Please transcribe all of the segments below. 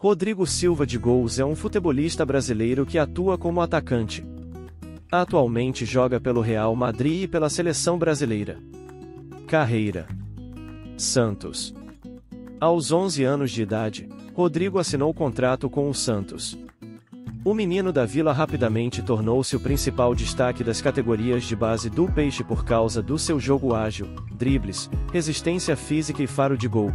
Rodrigo Silva de Gols é um futebolista brasileiro que atua como atacante. Atualmente joga pelo Real Madrid e pela seleção brasileira. Carreira: Santos. Aos 11 anos de idade, Rodrigo assinou contrato com o Santos. O menino da Vila rapidamente tornou-se o principal destaque das categorias de base do Peixe por causa do seu jogo ágil, dribles, resistência física e faro de gol.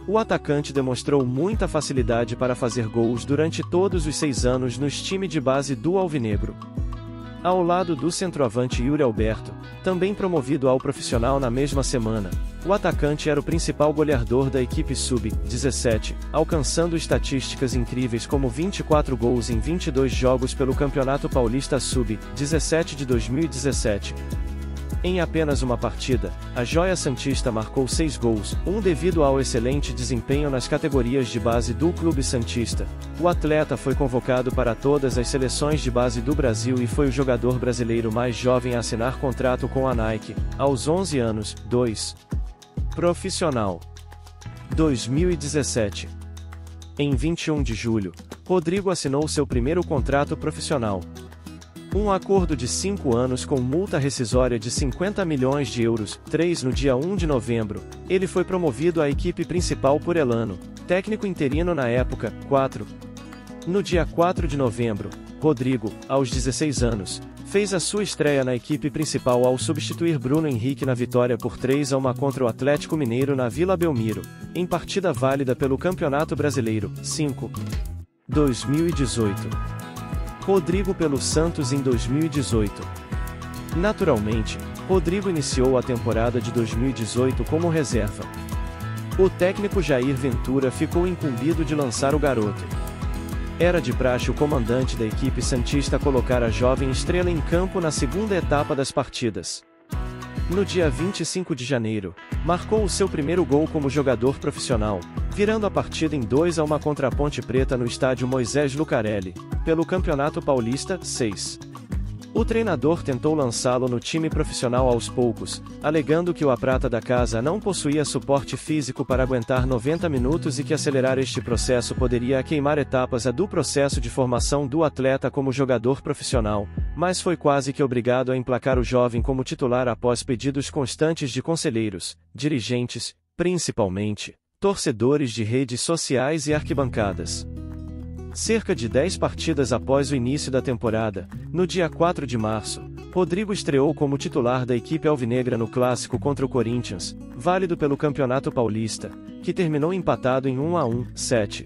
O atacante demonstrou muita facilidade para fazer gols durante todos os 6 anos no time de base do Alvinegro. Ao lado do centroavante Yuri Alberto, também promovido ao profissional na mesma semana, o atacante era o principal goleador da equipe sub-17, alcançando estatísticas incríveis como 24 gols em 22 jogos pelo Campeonato Paulista Sub-17 de 2017. Em apenas uma partida, a joia santista marcou 6 gols, um devido ao excelente desempenho nas categorias de base do Clube Santista. O atleta foi convocado para todas as seleções de base do Brasil e foi o jogador brasileiro mais jovem a assinar contrato com a Nike, aos 11 anos. 2. Profissional. 2017. Em 21 de julho, Rodrigo assinou seu primeiro contrato profissional. Um acordo de 5 anos com multa rescisória de 50 milhões de euros. 3. No dia 1 de novembro, ele foi promovido à equipe principal por Elano, técnico interino na época. 4. No dia 4 de novembro, Rodrigo, aos 16 anos, fez a sua estreia na equipe principal ao substituir Bruno Henrique na vitória por 3-1 contra o Atlético Mineiro na Vila Belmiro, em partida válida pelo Campeonato Brasileiro. 5. 2018. Rodrigo pelo Santos em 2018. Naturalmente, Rodrigo iniciou a temporada de 2018 como reserva. O técnico Jair Ventura ficou incumbido de lançar o garoto. Era de praxe o comandante da equipe santista colocar a jovem estrela em campo na segunda etapa das partidas. No dia 25 de janeiro, marcou o seu primeiro gol como jogador profissional, virando a partida em 2-1 contra a Ponte Preta no estádio Moisés Lucarelli, pelo Campeonato Paulista. 6. O treinador tentou lançá-lo no time profissional aos poucos, alegando que o A Prata da Casa não possuía suporte físico para aguentar 90 minutos e que acelerar este processo poderia queimar etapas do processo de formação do atleta como jogador profissional, mas foi quase que obrigado a emplacar o jovem como titular após pedidos constantes de conselheiros, dirigentes, principalmente, torcedores de redes sociais e arquibancadas. Cerca de 10 partidas após o início da temporada, no dia 4 de março, Rodrigo estreou como titular da equipe alvinegra no clássico contra o Corinthians, válido pelo Campeonato Paulista, que terminou empatado em 1-1. 7.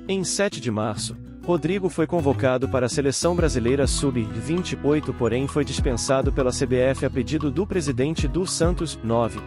Em 7 de março, Rodrigo foi convocado para a seleção brasileira sub-28, porém foi dispensado pela CBF a pedido do presidente do Santos. 9.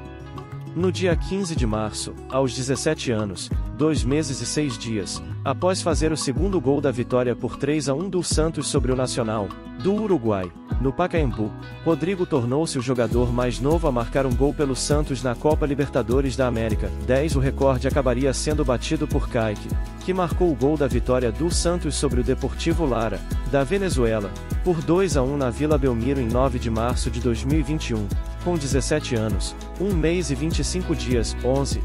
No dia 15 de março, aos 17 anos, 2 meses e 6 dias, após fazer o segundo gol da vitória por 3-1 do Santos sobre o Nacional, do Uruguai, no Pacaembu, Rodrigo tornou-se o jogador mais novo a marcar um gol pelo Santos na Copa Libertadores da América. 10. O recorde acabaria sendo batido por Kaique, que marcou o gol da vitória do Santos sobre o Deportivo Lara, da Venezuela, por 2-1 na Vila Belmiro em 9 de março de 2021, com 17 anos, 1 mês e 25 dias. 11.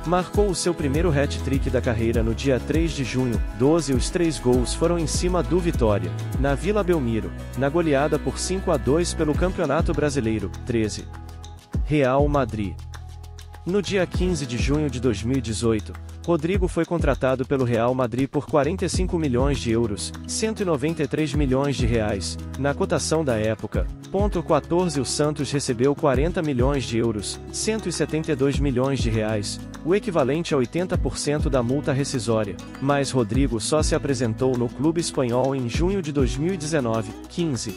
Marcou o seu primeiro hat-trick da carreira no dia 3 de junho. 12. Os 3 gols foram em cima do Vitória, na Vila Belmiro, na goleada por 5-2 pelo Campeonato Brasileiro. 13. Real Madrid. No dia 15 de junho de 2018, Rodrigo foi contratado pelo Real Madrid por 45 milhões de euros, 193 milhões de reais, na cotação da época. 14. O Santos recebeu 40 milhões de euros, 172 milhões de reais, o equivalente a 80% da multa rescisória, mas Rodrigo só se apresentou no clube espanhol em junho de 2019. 15.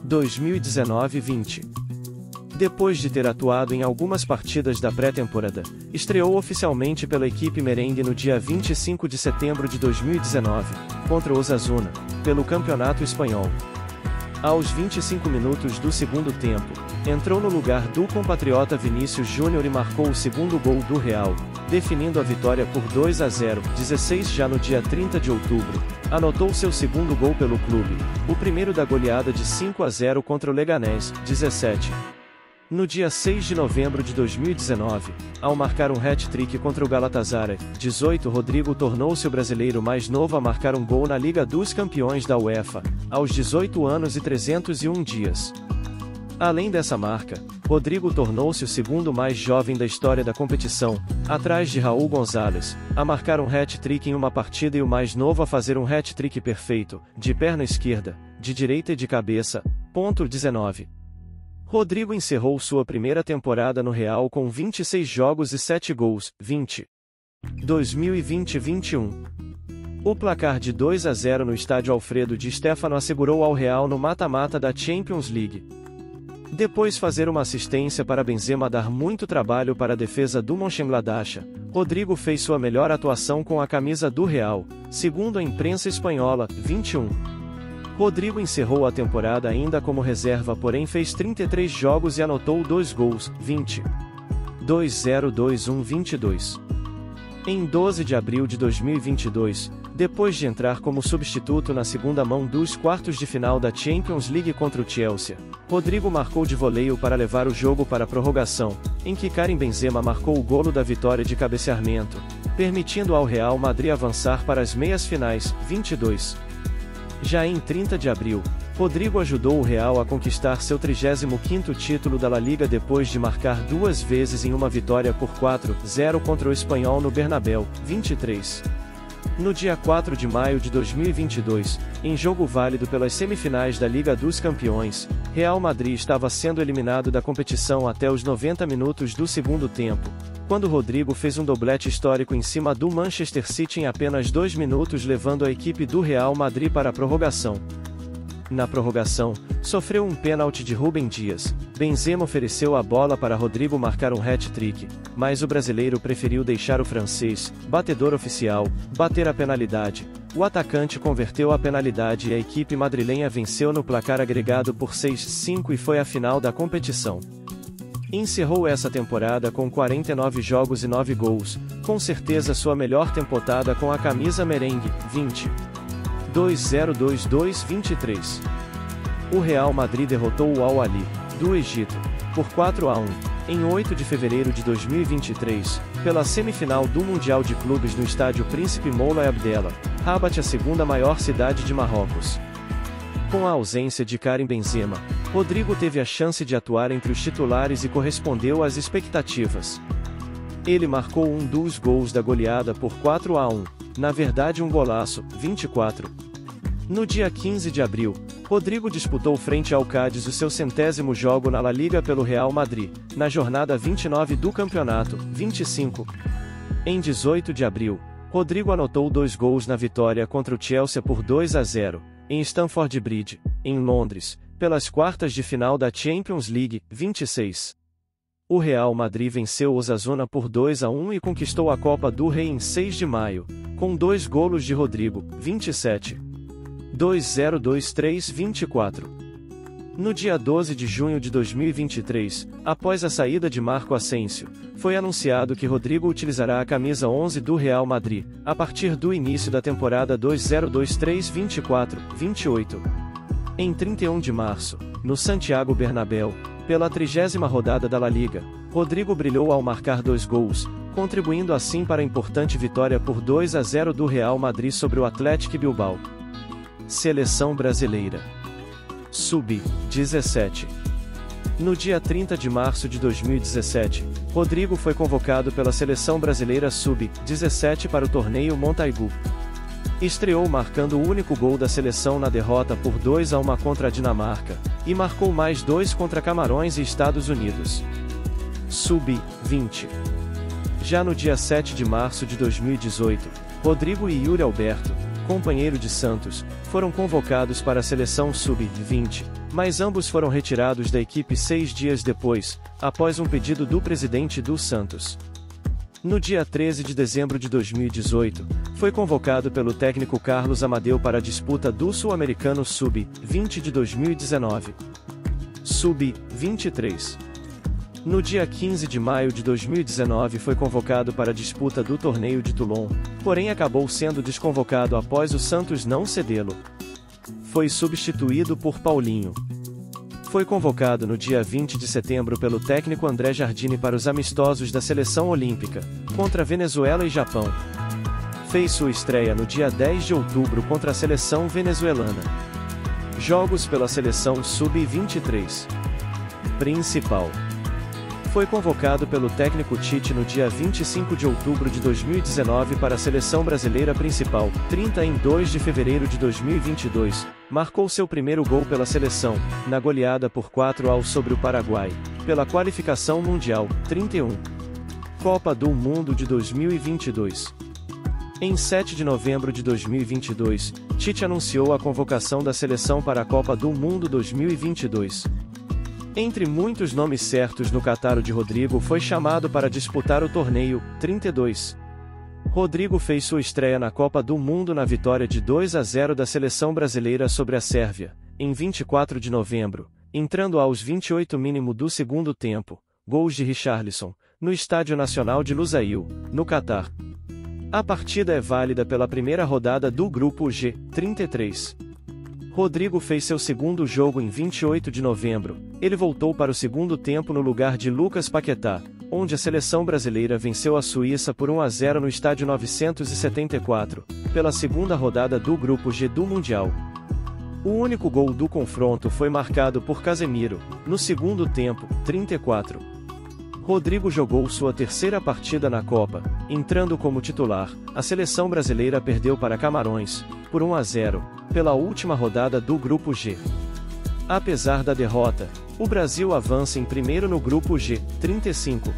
2019-20. Depois de ter atuado em algumas partidas da pré-temporada, estreou oficialmente pela equipe merengue no dia 25 de setembro de 2019, contra o Osasuna, pelo Campeonato Espanhol. Aos 25 minutos do segundo tempo, entrou no lugar do compatriota Vinícius Júnior e marcou o segundo gol do Real, definindo a vitória por 2-0. 16. Já no dia 30 de outubro, anotou seu segundo gol pelo clube, o primeiro da goleada de 5-0 contra o Leganés. 17. No dia 6 de novembro de 2019, ao marcar um hat-trick contra o Galatasaray, 18, Rodrigo tornou-se o brasileiro mais novo a marcar um gol na Liga dos Campeões da UEFA, aos 18 anos e 301 dias. Além dessa marca, Rodrigo tornou-se o segundo mais jovem da história da competição, atrás de Raul Gonzalez, a marcar um hat-trick em uma partida e o mais novo a fazer um hat-trick perfeito, de perna esquerda, de direita e de cabeça. 19. Rodrigo encerrou sua primeira temporada no Real com 26 jogos e 7 gols, 20. 2020-21. O placar de 2-0 no estádio Alfredo Di Stéfano assegurou ao Real no mata-mata da Champions League. Depois fazer uma assistência para Benzema dar muito trabalho para a defesa do Mönchengladbach, Rodrigo fez sua melhor atuação com a camisa do Real, segundo a imprensa espanhola, 21. Rodrigo encerrou a temporada ainda como reserva, porém fez 33 jogos e anotou 2 gols, 20. 2021-22. Em 12 de abril de 2022, depois de entrar como substituto na segunda mão dos quartos de final da Champions League contra o Chelsea, Rodrigo marcou de voleio para levar o jogo para a prorrogação, em que Karim Benzema marcou o golo da vitória de cabeceamento, permitindo ao Real Madrid avançar para as meias finais, 22. Já em 30 de abril, Rodrigo ajudou o Real a conquistar seu 35º título da La Liga depois de marcar 2 vezes em uma vitória por 4-0 contra o Espanhol no Bernabéu, 23. No dia 4 de maio de 2022, em jogo válido pelas semifinais da Liga dos Campeões, Real Madrid estava sendo eliminado da competição até os 90 minutos do segundo tempo, quando Rodrigo fez um doblete histórico em cima do Manchester City em apenas 2 minutos, levando a equipe do Real Madrid para a prorrogação. Na prorrogação, sofreu um pênalti de Rúben Dias. Benzema ofereceu a bola para Rodrigo marcar um hat-trick, mas o brasileiro preferiu deixar o francês, batedor oficial, bater a penalidade. O atacante converteu a penalidade e a equipe madrilenha venceu no placar agregado por 6-5 e foi à final da competição. Encerrou essa temporada com 49 jogos e 9 gols, com certeza sua melhor temporada com a camisa merengue, 20. 2022-23. O Real Madrid derrotou o Al-Ahly, do Egito, por 4-1, em 8 de fevereiro de 2023, pela semifinal do Mundial de Clubes no estádio Príncipe Moulay Abdellah, Rabat, a segunda maior cidade de Marrocos. Com a ausência de Karim Benzema, Rodrigo teve a chance de atuar entre os titulares e correspondeu às expectativas. Ele marcou um dos gols da goleada por 4-1, na verdade um golaço, 24. No dia 15 de abril, Rodrigo disputou frente ao Cádiz o seu 100º jogo na La Liga pelo Real Madrid, na jornada 29 do campeonato, 25. Em 18 de abril, Rodrigo anotou 2 gols na vitória contra o Chelsea por 2-0, em Stamford Bridge, em Londres, pelas quartas de final da Champions League, 26. O Real Madrid venceu o Osasuna por 2-1 e conquistou a Copa do Rei em 6 de maio, com 2 golos de Rodrigo, 27. 2023-24. No dia 12 de junho de 2023, após a saída de Marco Asensio, foi anunciado que Rodrigo utilizará a camisa 11 do Real Madrid, a partir do início da temporada 2023-24-28. Em 31 de março, no Santiago Bernabéu, pela 30ª rodada da La Liga, Rodrigo brilhou ao marcar 2 gols, contribuindo assim para a importante vitória por 2-0 do Real Madrid sobre o Athletic Bilbao. Seleção brasileira. Sub-17. No dia 30 de março de 2017, Rodrigo foi convocado pela seleção brasileira Sub-17 para o torneio Montaigu. Estreou marcando o único gol da seleção na derrota por 2-1 contra a Dinamarca, e marcou mais 2 contra Camarões e Estados Unidos. Sub-20. Já no dia 7 de março de 2018, Rodrigo e Yuri Alberto, companheiro de Santos, foram convocados para a seleção Sub-20, mas ambos foram retirados da equipe 6 dias depois, após um pedido do presidente do Santos. No dia 13 de dezembro de 2018, foi convocado pelo técnico Carlos Amadeu para a disputa do Sul-Americano Sub-20 de 2019. Sub-23. No dia 15 de maio de 2019 foi convocado para a disputa do torneio de Toulon, porém acabou sendo desconvocado após o Santos não cedê-lo. Foi substituído por Paulinho. Foi convocado no dia 20 de setembro pelo técnico André Jardine para os amistosos da seleção olímpica, contra Venezuela e Japão. Fez sua estreia no dia 10 de outubro contra a seleção venezuelana. Jogos pela seleção sub-23. Principal. Foi convocado pelo técnico Tite no dia 25 de outubro de 2019 para a seleção brasileira principal. 32 de fevereiro de 2022, marcou seu primeiro gol pela seleção, na goleada por 4-1 sobre o Paraguai, pela qualificação mundial. 31. Copa do Mundo de 2022. Em 7 de novembro de 2022, Tite anunciou a convocação da seleção para a Copa do Mundo 2022. Entre muitos nomes certos no Catar, o de Rodrigo foi chamado para disputar o torneio. 32. Rodrigo fez sua estreia na Copa do Mundo na vitória de 2-0 da seleção brasileira sobre a Sérvia, em 24 de novembro, entrando aos 28 mínimo do segundo tempo, gols de Richarlison, no Estádio Nacional de Lusail, no Catar. A partida é válida pela primeira rodada do Grupo G. 33. Rodrigo fez seu segundo jogo em 28 de novembro. Ele voltou para o segundo tempo no lugar de Lucas Paquetá, onde a seleção brasileira venceu a Suíça por 1-0 no Estádio 974, pela segunda rodada do Grupo G do Mundial. O único gol do confronto foi marcado por Casemiro, no segundo tempo. 34. Rodrigo jogou sua terceira partida na Copa, entrando como titular. A seleção brasileira perdeu para Camarões, por 1-0, pela última rodada do Grupo G. Apesar da derrota, o Brasil avança em primeiro no Grupo G. 35.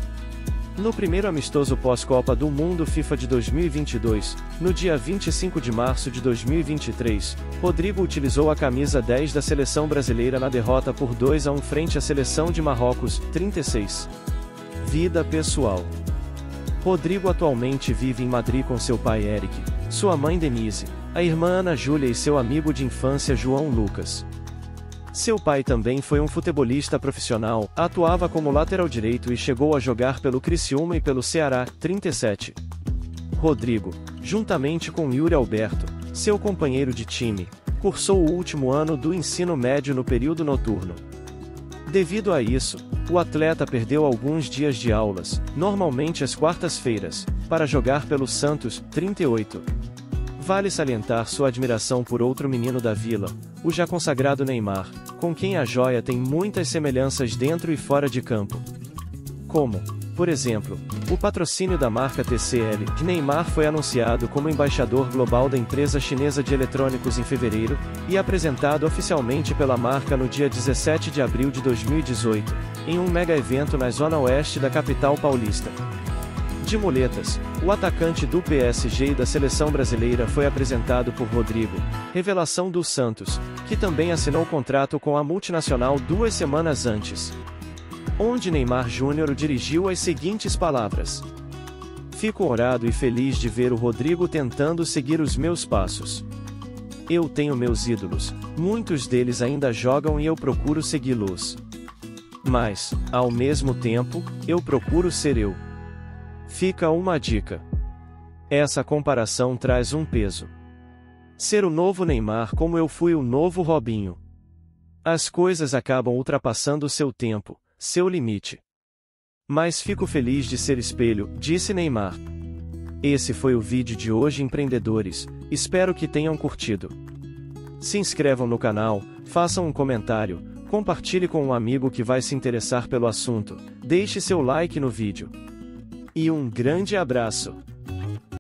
No primeiro amistoso pós-Copa do Mundo FIFA de 2022, no dia 25 de março de 2023, Rodrigo utilizou a camisa 10 da seleção brasileira na derrota por 2-1 frente à seleção de Marrocos. 36. Vida pessoal. Rodrigo atualmente vive em Madrid com seu pai Eric, sua mãe Denise, a irmã Ana Júlia e seu amigo de infância João Lucas. Seu pai também foi um futebolista profissional, atuava como lateral direito e chegou a jogar pelo Criciúma e pelo Ceará. 37. Rodrigo, juntamente com Yuri Alberto, seu companheiro de time, cursou o último ano do ensino médio no período noturno. Devido a isso, o atleta perdeu alguns dias de aulas, normalmente às quartas-feiras, para jogar pelo Santos. 38. Vale salientar sua admiração por outro menino da vila, o já consagrado Neymar, com quem a joia tem muitas semelhanças dentro e fora de campo. Como, por exemplo, o patrocínio da marca TCL, que Neymar foi anunciado como embaixador global da empresa chinesa de eletrônicos em fevereiro, e apresentado oficialmente pela marca no dia 17 de abril de 2018, em um mega evento na zona oeste da capital paulista. De muletas, o atacante do PSG e da seleção brasileira foi apresentado por Rodrigo, revelação do Santos, que também assinou contrato com a multinacional 2 semanas antes. Onde Neymar Júnior dirigiu as seguintes palavras: "Fico honrado e feliz de ver o Rodrigo tentando seguir os meus passos. Eu tenho meus ídolos, muitos deles ainda jogam e eu procuro segui-los. Mas, ao mesmo tempo, eu procuro ser eu." Fica uma dica. Essa comparação traz um peso. Ser o novo Neymar como eu fui o novo Robinho. As coisas acabam ultrapassando seu tempo, seu limite. Mas fico feliz de ser espelho, disse Neymar. Esse foi o vídeo de hoje, empreendedores, espero que tenham curtido. Se inscrevam no canal, façam um comentário, compartilhe com um amigo que vai se interessar pelo assunto, deixe seu like no vídeo. E um grande abraço!